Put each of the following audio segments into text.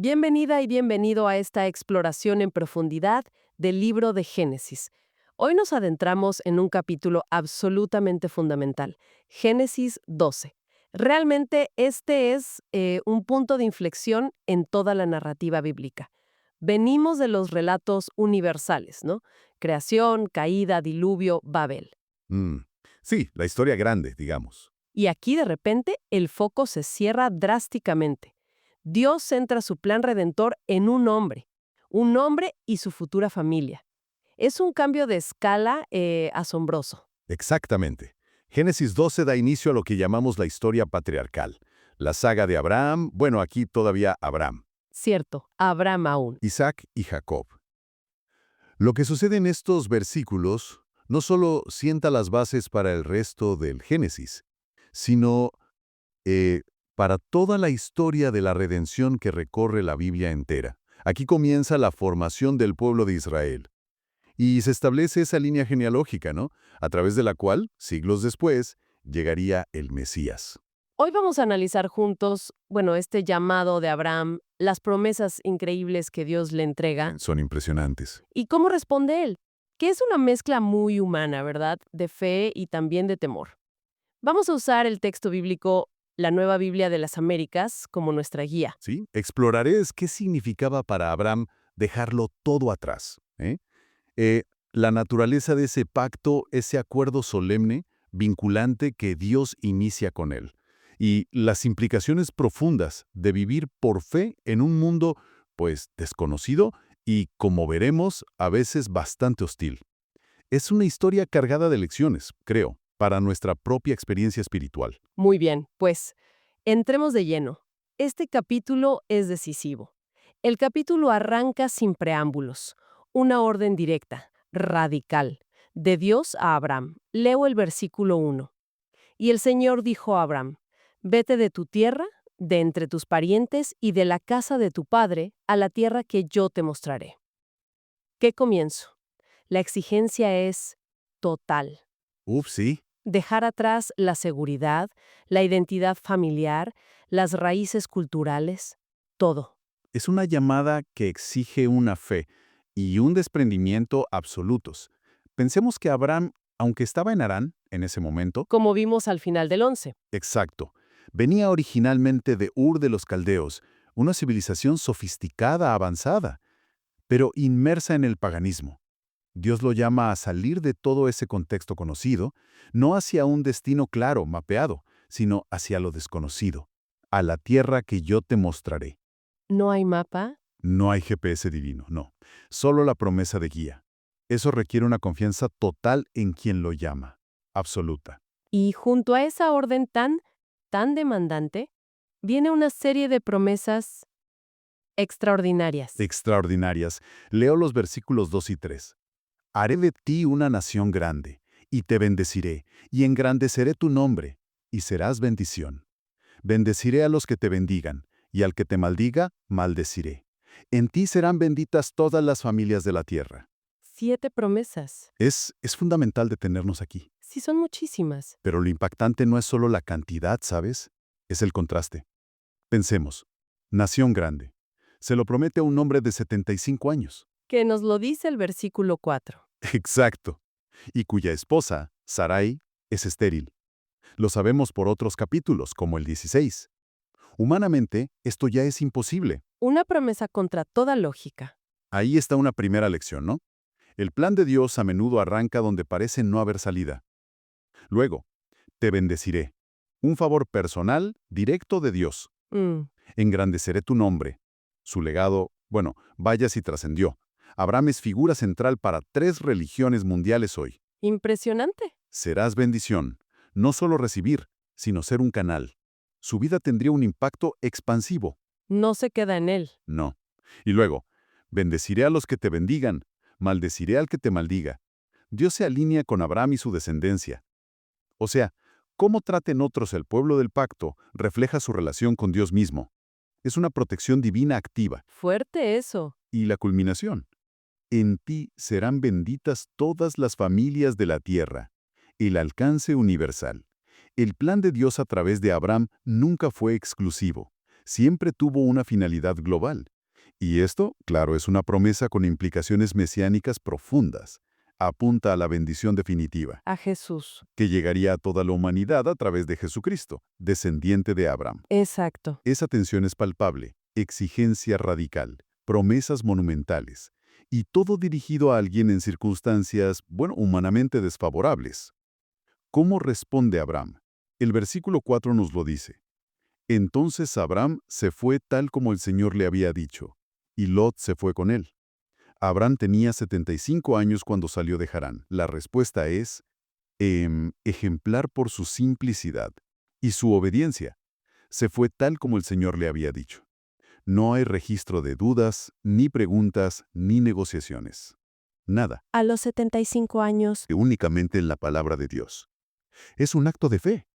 Bienvenida y bienvenido a esta exploración en profundidad del libro de Génesis. Hoy nos adentramos en un capítulo absolutamente fundamental, Génesis 12. Realmente este es un punto de inflexión en toda la narrativa bíblica. Venimos de los relatos universales, ¿no? Creación, caída, diluvio, Babel. Mm, Sí, la historia grande, digamos. Y aquí de repente el foco se cierra drásticamente. Dios centra su plan redentor en un hombre y su futura familia. Es un cambio de escala asombroso. Exactamente. Génesis 12 da inicio a lo que llamamos la historia patriarcal. La saga de Abraham, bueno, aquí todavía Abraham, Cierto, Abraham aún. Isaac y Jacob. Lo que sucede en estos versículos no solo sienta las bases para el resto del Génesis, sino eh, para toda la historia de la redención que recorre la Biblia entera. Aquí comienza la formación del pueblo de Israel. Y se establece esa línea genealógica, ¿no? A través de la cual, siglos después, llegaría el Mesías. Hoy vamos a analizar juntos, este llamado de Abraham, las promesas increíbles que Dios le entrega Son impresionantes. y cómo responde él, que es una mezcla muy humana, ¿verdad? De fe y también de temor. Vamos a usar el texto bíblico, la Nueva Biblia de las Américas, como nuestra guía. ¿Sí? Exploraré qué significaba para Abraham dejarlo todo atrás. La naturaleza de ese pacto, ese acuerdo solemne, vinculante que Dios inicia con él. Y las implicaciones profundas de vivir por fe en un mundo, pues, desconocido y, como veremos, a veces bastante hostil. Es una historia cargada de lecciones, creo, para nuestra propia experiencia espiritual. Muy bien, pues entremos de lleno. Este capítulo es decisivo. El capítulo arranca sin preámbulos, una orden directa, radical, de Dios a Abraham. Leo el versículo 1. Y el Señor dijo a Abraham, vete de tu tierra, de entre tus parientes y de la casa de tu padre, a la tierra que yo te mostraré. ¿Qué comienzo? La exigencia es total. Uf, sí. Dejar atrás la seguridad, la identidad familiar, las raíces culturales, todo. Es una llamada que exige una fe y un desprendimiento absolutos. Pensemos que Abraham, aunque estaba en Harán en ese momento, Como vimos al final del 11. exacto, venía originalmente de Ur de los Caldeos, una civilización sofisticada, avanzada, pero inmersa en el paganismo. Dios lo llama a salir de todo ese contexto conocido, no hacia un destino claro, mapeado, sino hacia lo desconocido, a la tierra que yo te mostraré. ¿No hay mapa? No hay GPS divino, no. Solo la promesa de guía. Eso requiere una confianza total en quien lo llama. Absoluta. Y junto a esa orden tan demandante, viene una serie de promesas extraordinarias. Extraordinarias. Leo los versículos 2 y 3. Haré de ti una nación grande, y te bendeciré, y engrandeceré tu nombre, y serás bendición. Bendeciré a los que te bendigan, y al que te maldiga, maldeciré. En ti serán benditas todas las familias de la tierra. 7 promesas. Es fundamental detenernos aquí. Sí, son muchísimas. Pero lo impactante no es solo la cantidad, ¿sabes? Es el contraste. Pensemos, nación grande. Se lo promete a un hombre de 75 años. Que nos lo dice el versículo 4. Exacto. Y cuya esposa, Sarai, es estéril. Lo sabemos por otros capítulos, como el 16. Humanamente, esto ya es imposible. Una promesa contra toda lógica. Ahí está una primera lección, ¿no? El plan de Dios a menudo arranca donde parece no haber salida. Luego, te bendeciré. Un favor personal, directo de Dios. Mm, Engrandeceré tu nombre. Su legado, bueno, vaya si trascendió. Abraham es figura central para 3 religiones mundiales hoy. impresionante. Serás bendición, no solo recibir, sino ser un canal. Su vida tendría un impacto expansivo. No se queda en él. No. Y luego, bendeciré a los que te bendigan, maldeciré al que te maldiga. Dios se alinea con Abraham y su descendencia. O sea, cómo traten otros el pueblo del pacto refleja su relación con Dios mismo. Es una protección divina activa. Fuerte eso. Y la culminación. En ti serán benditas todas las familias de la tierra. El alcance universal. El plan de Dios a través de Abraham nunca fue exclusivo. Siempre tuvo una finalidad global. Y esto, claro, es una promesa con implicaciones mesiánicas profundas. Apunta a la bendición definitiva, A Jesús. que llegaría a toda la humanidad a través de Jesucristo, descendiente de Abraham. Exacto. Esa tensión es palpable, exigencia radical, promesas monumentales, y todo dirigido a alguien en circunstancias, bueno, humanamente desfavorables. ¿Cómo responde Abraham? El versículo 4 nos lo dice. Entonces Abraham se fue tal como el Señor le había dicho, y Lot se fue con él. Abraham tenía 75 años cuando salió de Harán. La respuesta es, ejemplar por su simplicidad y su obediencia. Se fue tal como el Señor le había dicho. No hay registro de dudas, ni preguntas, ni negociaciones. Nada, A los 75 años. únicamente en la palabra de Dios. Es un acto de fe.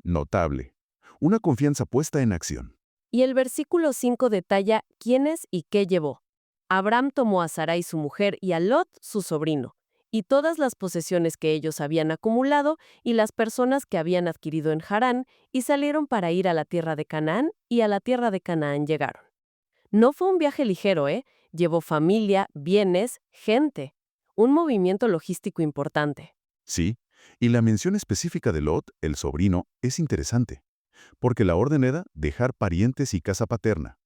Notable. Una confianza puesta en acción. Y el versículo 5 detalla quiénes y qué llevó. Abraham tomó a Sarai su mujer y a Lot su sobrino, y todas las posesiones que ellos habían acumulado y las personas que habían adquirido en Harán, y salieron para ir a la tierra de Canaán, y a la tierra de Canaán llegaron. No fue un viaje ligero, ¿eh? Llevó familia, bienes, gente. Un movimiento logístico importante. Sí, y la mención específica de Lot, el sobrino, es interesante, porque la orden era dejar parientes y casa paterna.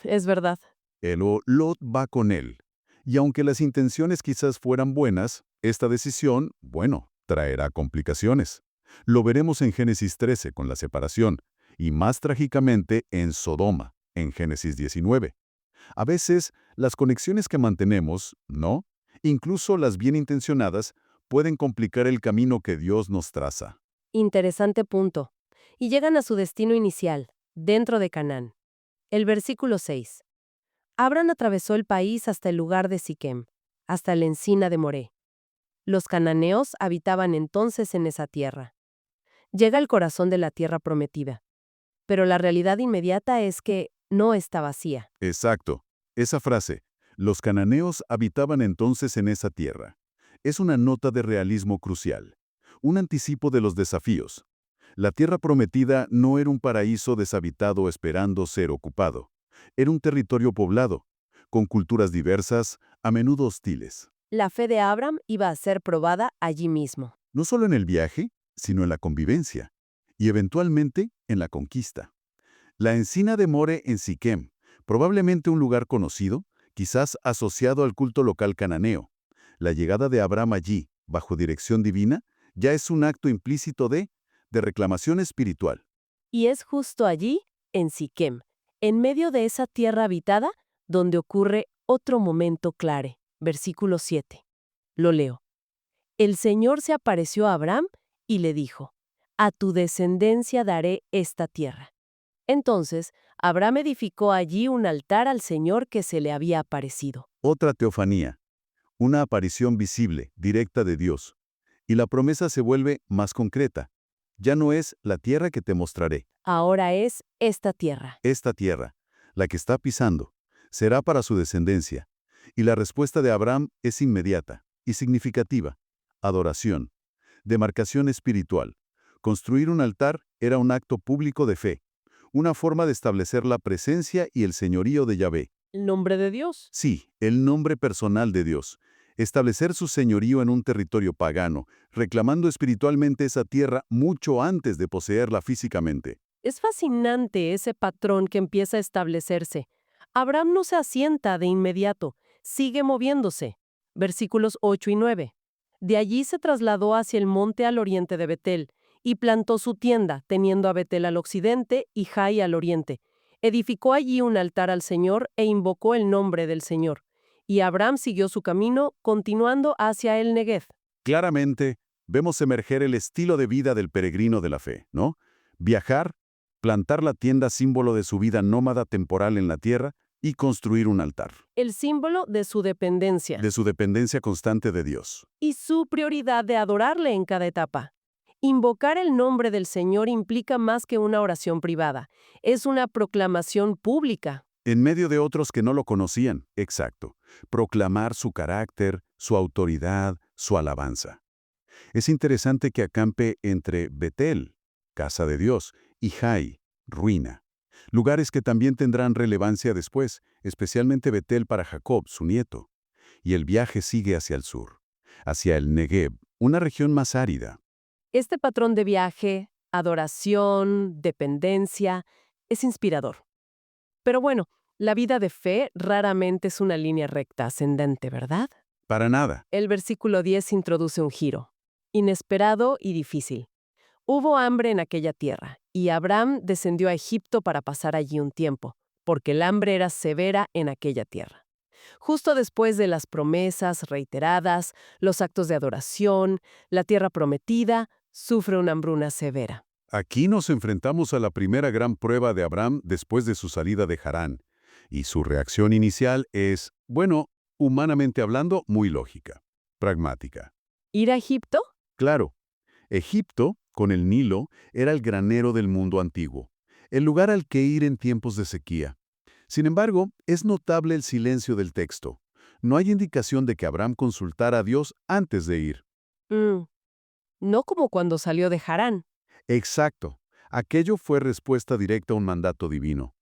Es verdad. Lot va con él. Y aunque las intenciones quizás fueran buenas, esta decisión, bueno, traerá complicaciones. Lo veremos en Génesis 13 con la separación, y más trágicamente en Sodoma, en Génesis 19. A veces, las conexiones que mantenemos, ¿no? Incluso las bien intencionadas, pueden complicar el camino que Dios nos traza. Interesante punto. Y llegan a su destino inicial, dentro de Canaán. El versículo 6. Abraham atravesó el país hasta el lugar de Siquem, hasta la encina de Moré. Los cananeos habitaban entonces en esa tierra. Llega al corazón de la tierra prometida. Pero la realidad inmediata es que no está vacía. Exacto. Esa frase, los cananeos habitaban entonces en esa tierra, es una nota de realismo crucial, un anticipo de los desafíos. La tierra prometida no era un paraíso deshabitado esperando ser ocupado. Era un territorio poblado, con culturas diversas, a menudo hostiles. La fe de Abraham iba a ser probada allí mismo. No solo en el viaje, sino en la convivencia, y eventualmente en la conquista. La encina de More en Siquem, probablemente un lugar conocido, quizás asociado al culto local cananeo. La llegada de Abraham allí, bajo dirección divina, ya es un acto implícito de reclamación espiritual. Y es justo allí, en Siquem, en medio de esa tierra habitada, donde ocurre otro momento clave. Versículo 7. Lo leo. El Señor se apareció a Abraham y le dijo, a tu descendencia daré esta tierra. Entonces, Abraham edificó allí un altar al Señor que se le había aparecido. Otra teofanía, una aparición visible, directa de Dios. Y la promesa se vuelve más concreta. Ya no es la tierra que te mostraré. Ahora es esta tierra. Esta tierra, la que está pisando, será para su descendencia. Y la respuesta de Abraham es inmediata y significativa. Adoración. Demarcación espiritual. Construir un altar era un acto público de fe, una forma de establecer la presencia y el señorío de Yahvé. El nombre de Dios. Sí, el nombre personal de Dios. Establecer su señorío en un territorio pagano, reclamando espiritualmente esa tierra mucho antes de poseerla físicamente. Es fascinante ese patrón que empieza a establecerse. Abraham no se asienta de inmediato, sigue moviéndose. Versículos 8 y 9. De allí se trasladó hacia el monte al oriente de Betel, y plantó su tienda, teniendo a Betel al occidente y Jai al oriente. Edificó allí un altar al Señor e invocó el nombre del Señor. Y Abraham siguió su camino, continuando hacia el Negev. Claramente, vemos emerger el estilo de vida del peregrino de la fe, ¿no? Viajar, plantar la tienda símbolo de su vida nómada temporal en la tierra y construir un altar, El símbolo de su dependencia. de su dependencia constante de Dios. Y su prioridad de adorarle en cada etapa. Invocar el nombre del Señor implica más que una oración privada. Es una proclamación pública. En medio de otros que no lo conocían, exacto. Proclamar su carácter, su autoridad, su alabanza. Es interesante que acampe entre Betel, casa de Dios, y Jai, ruina. Lugares que también tendrán relevancia después, especialmente Betel para Jacob, su nieto. Y el viaje sigue hacia el sur, hacia el Negev, una región más árida. Este patrón de viaje, adoración, dependencia, es inspirador. Pero bueno, la vida de fe raramente es una línea recta ascendente, ¿verdad? Para nada. El versículo 10 introduce un giro, inesperado y difícil. Hubo hambre en aquella tierra, y Abraham descendió a Egipto para pasar allí un tiempo, porque el hambre era severa en aquella tierra. Justo después de las promesas reiteradas, los actos de adoración, la tierra prometida, sufre una hambruna severa. Aquí nos enfrentamos a la primera gran prueba de Abraham después de su salida de Harán, y su reacción inicial es, bueno, humanamente hablando, muy lógica, pragmática. ¿Ir a Egipto? Claro, Egipto, con el Nilo, era el granero del mundo antiguo, el lugar al que ir en tiempos de sequía. Sin embargo, es notable el silencio del texto. No hay indicación de que Abraham consultara a Dios antes de ir. Mm, no como cuando salió de Harán. Exacto. Aquello fue respuesta directa a un mandato divino.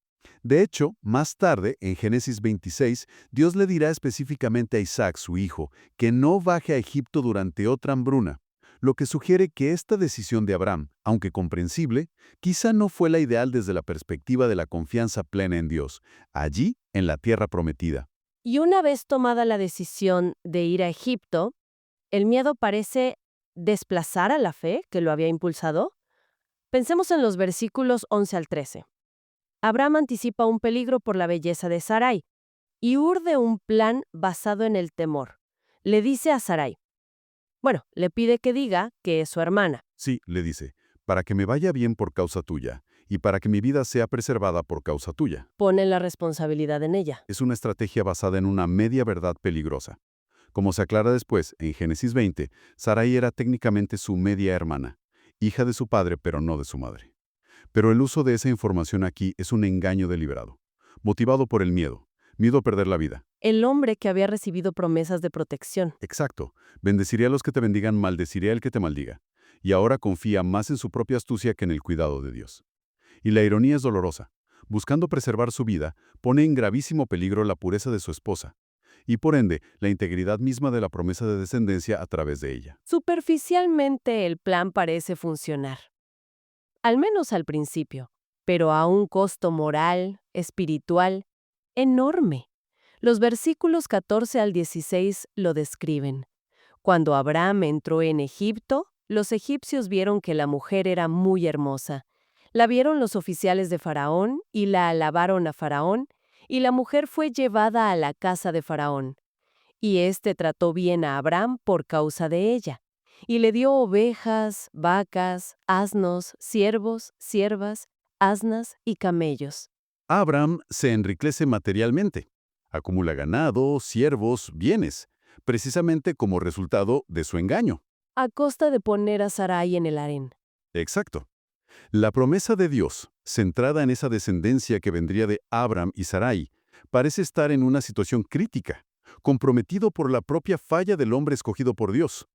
De hecho, más tarde, en Génesis 26, Dios le dirá específicamente a Isaac, su hijo, que no baje a Egipto durante otra hambruna, lo que sugiere que esta decisión de Abraham, aunque comprensible, quizá no fue la ideal desde la perspectiva de la confianza plena en Dios, allí, en la tierra prometida. Y una vez tomada la decisión de ir a Egipto, ¿el miedo parece desplazar a la fe que lo había impulsado? Pensemos en los versículos 11 al 13. Abraham anticipa un peligro por la belleza de Sarai y urde un plan basado en el temor. Le dice a Sarai, bueno, le pide que diga que es su hermana. Sí, le dice, para que me vaya bien por causa tuya, y para que mi vida sea preservada por causa tuya. Pone la responsabilidad en ella. Es una estrategia basada en una media verdad peligrosa. Como se aclara después, en Génesis 20, Sarai era técnicamente su media hermana, hija de su padre pero no de su madre. Pero el uso de esa información aquí es un engaño deliberado, motivado por el miedo a perder la vida. El hombre que había recibido promesas de protección. Exacto, bendeciré a los que te bendigan, maldeciré al que te maldiga. Y ahora confía más en su propia astucia que en el cuidado de Dios. Y la ironía es dolorosa. Buscando preservar su vida, pone en gravísimo peligro la pureza de su esposa, y por ende, la integridad misma de la promesa de descendencia a través de ella. Superficialmente el plan parece funcionar, al menos al principio, pero a un costo moral, espiritual, enorme. Los versículos 14 al 16 lo describen. Cuando Abraham entró en Egipto, los egipcios vieron que la mujer era muy hermosa. La vieron los oficiales de Faraón y la alabaron a Faraón, y la mujer fue llevada a la casa de Faraón. Y éste trató bien a Abraham por causa de ella, y le dio ovejas, vacas, asnos, siervos, siervas, asnas y camellos. Abraham se enriquece materialmente. Acumula ganado, siervos, bienes, precisamente como resultado de su engaño. A costa de poner a Sarai en el harén. Exacto. La promesa de Dios, centrada en esa descendencia que vendría de Abraham y Sarai, parece estar en una situación crítica, comprometido por la propia falla del hombre escogido por Dios.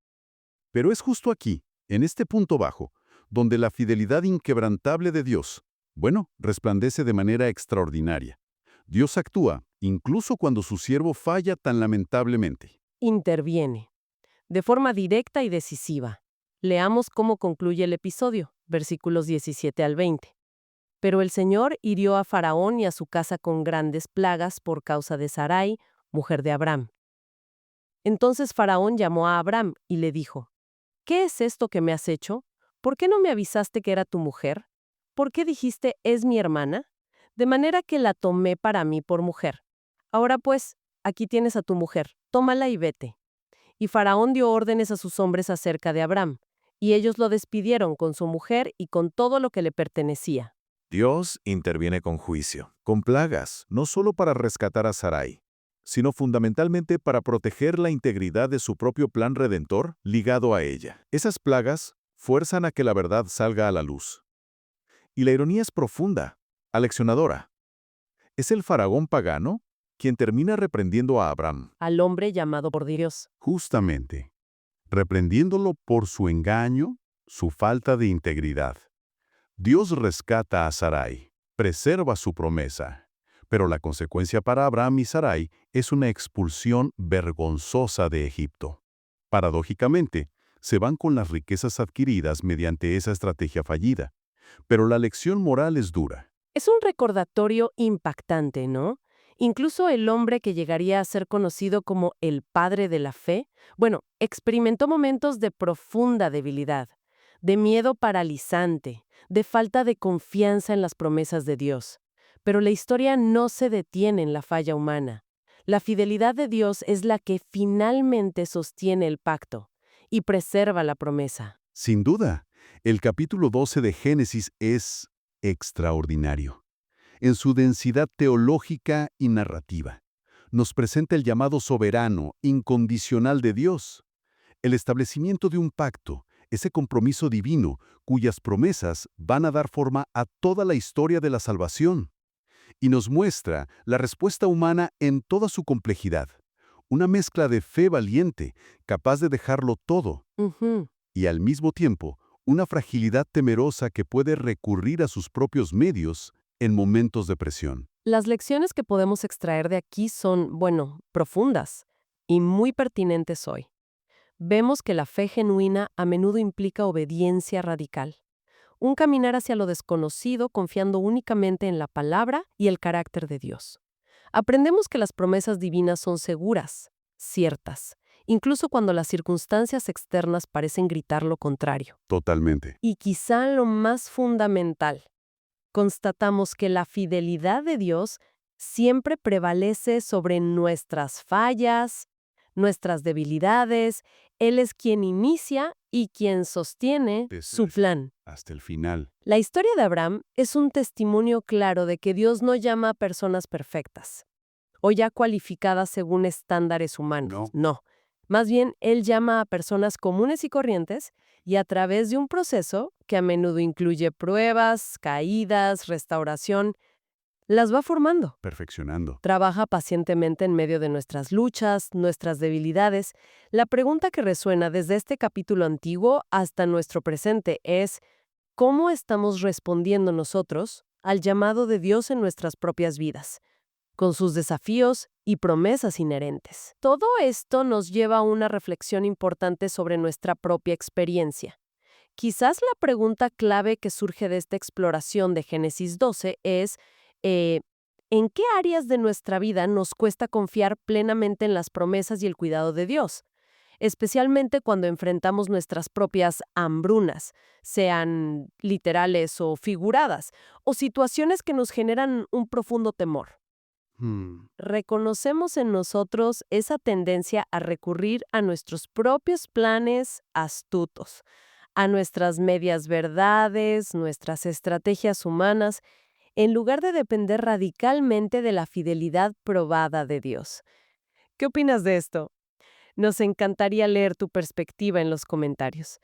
Pero es justo aquí, en este punto bajo, donde la fidelidad inquebrantable de Dios, bueno, resplandece de manera extraordinaria. Dios actúa, incluso cuando su siervo falla tan lamentablemente. Interviene, de forma directa y decisiva. Leamos cómo concluye el episodio, versículos 17 al 20. Pero el Señor hirió a Faraón y a su casa con grandes plagas por causa de Sarai, mujer de Abraham. Entonces Faraón llamó a Abraham y le dijo, ¿qué es esto que me has hecho? ¿Por qué no me avisaste que era tu mujer? ¿Por qué dijiste, es mi hermana? De manera que la tomé para mí por mujer. Ahora pues, aquí tienes a tu mujer, tómala y vete. Y Faraón dio órdenes a sus hombres acerca de Abraham, y ellos lo despidieron con su mujer y con todo lo que le pertenecía. Dios interviene con juicio, con plagas, no solo para rescatar a Sarai, sino fundamentalmente para proteger la integridad de su propio plan redentor ligado a ella. Esas plagas fuerzan a que la verdad salga a la luz. Y la ironía es profunda, aleccionadora. Es el faraón pagano quien termina reprendiendo a Abraham. Al hombre llamado por Dios. Justamente, reprendiéndolo por su engaño, su falta de integridad. Dios rescata a Sarai, preserva su promesa, Pero la consecuencia para Abraham y Sarai es una expulsión vergonzosa de Egipto. Paradójicamente, se van con las riquezas adquiridas mediante esa estrategia fallida. Pero la lección moral es dura. Es un recordatorio impactante, ¿no? Incluso el hombre que llegaría a ser conocido como el padre de la fe, bueno, experimentó momentos de profunda debilidad, de miedo paralizante, de falta de confianza en las promesas de Dios. Pero la historia no se detiene en la falla humana. La fidelidad de Dios es la que finalmente sostiene el pacto y preserva la promesa. Sin duda, el capítulo 12 de Génesis es extraordinario en su densidad teológica y narrativa. Nos presenta el llamado soberano, incondicional de Dios, el establecimiento de un pacto, ese compromiso divino cuyas promesas van a dar forma a toda la historia de la salvación. Y nos muestra la respuesta humana en toda su complejidad, una mezcla de fe valiente, capaz de dejarlo todo, Ujú. y al mismo tiempo, una fragilidad temerosa que puede recurrir a sus propios medios en momentos de presión. Las lecciones que podemos extraer de aquí son, bueno, profundas y muy pertinentes hoy. Vemos que la fe genuina a menudo implica obediencia radical, un caminar hacia lo desconocido confiando únicamente en la palabra y el carácter de Dios. Aprendemos que las promesas divinas son seguras, ciertas, incluso cuando las circunstancias externas parecen gritar lo contrario. Totalmente. Y quizá lo más fundamental, constatamos que la fidelidad de Dios siempre prevalece sobre nuestras fallas, nuestras debilidades. Él es quien inicia y quien sostiene su plan. Hasta el final. La historia de Abraham es un testimonio claro de que Dios no llama a personas perfectas o ya cualificadas según estándares humanos. No. Más bien, Él llama a personas comunes y corrientes y a través de un proceso que a menudo incluye pruebas, caídas, restauración, las va formando. Perfeccionando. Trabaja pacientemente en medio de nuestras luchas, nuestras debilidades. La pregunta que resuena desde este capítulo antiguo hasta nuestro presente es: ¿cómo estamos respondiendo nosotros al llamado de Dios en nuestras propias vidas, con sus desafíos y promesas inherentes? Todo esto nos lleva a una reflexión importante sobre nuestra propia experiencia. Quizás la pregunta clave que surge de esta exploración de Génesis 12 es, ¿en qué áreas de nuestra vida nos cuesta confiar plenamente en las promesas y el cuidado de Dios? Especialmente cuando enfrentamos nuestras propias hambrunas, sean literales o figuradas, o situaciones que nos generan un profundo temor. Reconocemos en nosotros esa tendencia a recurrir a nuestros propios planes astutos, a nuestras medias verdades, nuestras estrategias humanas, en lugar de depender radicalmente de la fidelidad probada de Dios. ¿Qué opinas de esto? Nos encantaría leer tu perspectiva en los comentarios.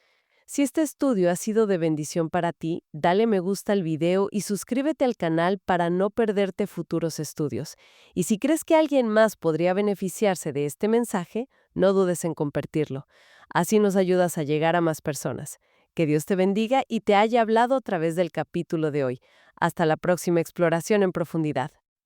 Si este estudio ha sido de bendición para ti, dale me gusta al video y suscríbete al canal para no perderte futuros estudios. Y si crees que alguien más podría beneficiarse de este mensaje, no dudes en compartirlo. Así nos ayudas a llegar a más personas. Que Dios te bendiga y te haya hablado a través del capítulo de hoy. Hasta la próxima exploración en profundidad.